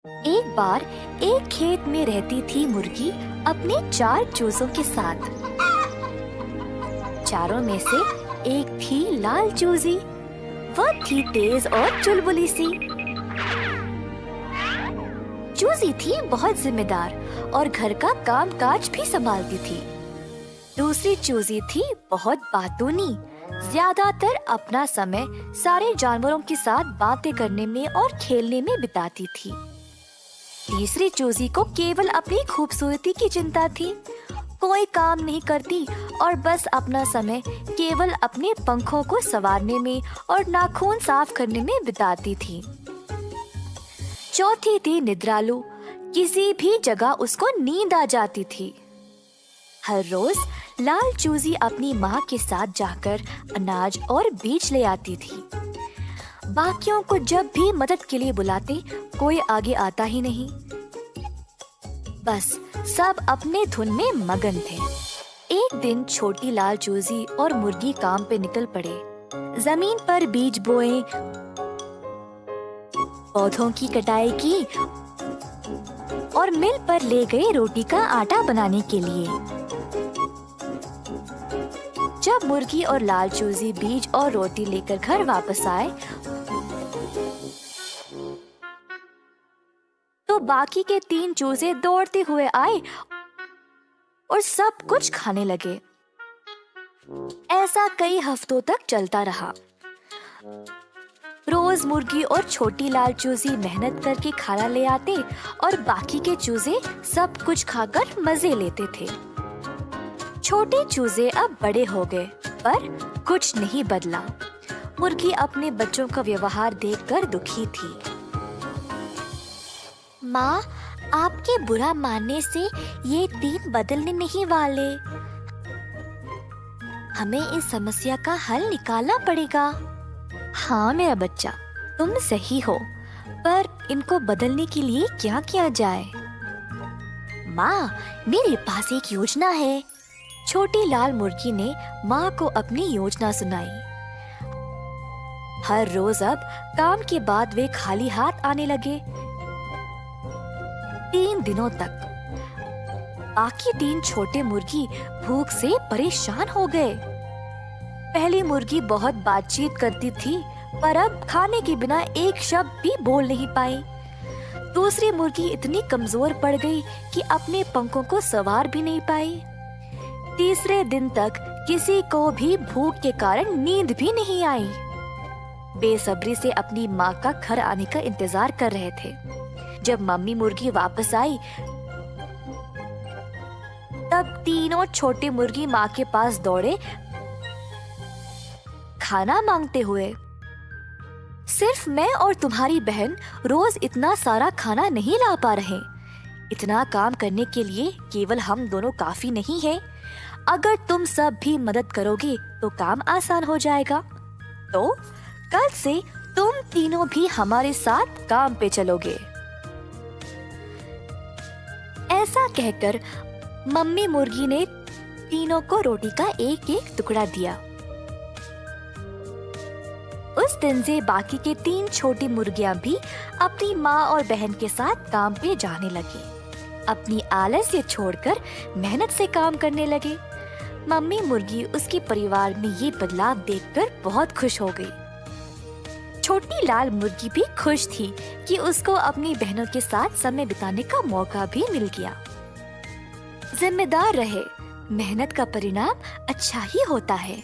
एक बार एक खेत में रहती थी मुर्गी अपने 4 चूजों के साथ। चारों में से एक थी लाल चूजी। वह थी तेज और चुलबुली सी। चूजी थी बहुत जिम्मेदार और घर का कामकाज भी संभालती थी। दूसरी चूजी थी बहुत बातूनी। ज्यादातर अपना समय सारे जानवरों के साथ बातें करने में और खेलने में बिताती थी। तीसरी चूजी को केवल अपनी खूबसूरती की चिंता थी। कोई काम नहीं करती और बस अपना समय केवल अपने पंखों को संवारने में और नाखून साफ करने में बिताती थी। चौथी थी निद्रालु। किसी भी जगह उसको नींद आ जाती थी। हर रोज लाल चूजी अपनी माँ के साथ जाकर अनाज और बीज ले आती थी। बाकियों को जब भी मदद के लिए बुलाते कोई आगे आता ही नहीं। बस सब अपने धुन में मगन थे। एक दिन छोटी लाल चूजी और मुर्गी काम पे निकल पड़े। जमीन पर बीज बोए, पौधों की कटाई की और मिल पर ले गए रोटी का आटा बनाने के लिए। जब मुर्गी और लाल चूजी बीज और रोटी लेकर घर वापस आए तो बाकी के 3 चूजे दौड़ते हुए आए और सब कुछ खाने लगे। ऐसा कई हफ्तों तक चलता रहा। रोज मुर्गी और छोटी लाल चूजी मेहनत करके खाना ले आते और बाकी के चूजे सब कुछ खाकर मजे लेते थे। छोटे चूजे अब बड़े हो गए पर कुछ नहीं बदला। मुर्गी अपने बच्चों का व्यवहार देखकर दुखी थी। माँ, आपके बुरा मानने से ये 3 बदलने नहीं वाले। हमें इस समस्या का हल निकालना पड़ेगा। हाँ मेरा बच्चा, तुम सही हो, पर इनको बदलने के लिए क्या किया जाए? माँ, मेरे पास एक योजना है। छोटी लाल मुर्गी ने माँ को अपनी योजना सुनाई। हर रोज अब काम के बाद वे खाली हाथ आने लगे। 3 दिनों तक बाकी 3 छोटे मुर्गी भूख से परेशान हो गए। पहली मुर्गी बहुत बातचीत करती थी पर अब खाने के बिना एक शब्द भी बोल नहीं पाई। दूसरी मुर्गी इतनी कमजोर पड़ गई कि अपने पंखों को संवार भी नहीं पाई। तीसरे दिन तक किसी को भी भूख के कारण नींद भी नहीं आई। बेसब्री से अपनी माँ का घर आने का इंतजार कर रहे थे। जब मम्मी मुर्गी वापस आई तब तीनों छोटे मुर्गी माँ के पास दौड़े खाना मांगते हुए। सिर्फ मैं और तुम्हारी बहन रोज इतना सारा खाना नहीं ला पा रहे। इतना काम करने के लिए केवल हम दोनों काफी नहीं है। अगर तुम सब भी मदद करोगे तो काम आसान हो जाएगा। तो कल से तुम तीनों भी हमारे साथ काम पे चलोगे। ऐसा कहकर मम्मी मुर्गी ने तीनों को रोटी का एक-एक टुकड़ा दिया। उस दिन से बाकी के 3 छोटी मुर्गियां भी अपनी माँ और बहन के साथ काम पे जाने लगी। अपनी आलस्य छोड़कर मेहनत से काम करने लगे। मम्मी मुर्गी उसके परिवार में ये बदलाव देखकर बहुत खुश हो गई। छोटी लाल मुर्गी भी खुश थी कि उसको अपनी बहनों के साथ समय बिताने का मौका भी मिल गया। जिम्मेदार रहे, मेहनत का परिणाम अच्छा ही होता है।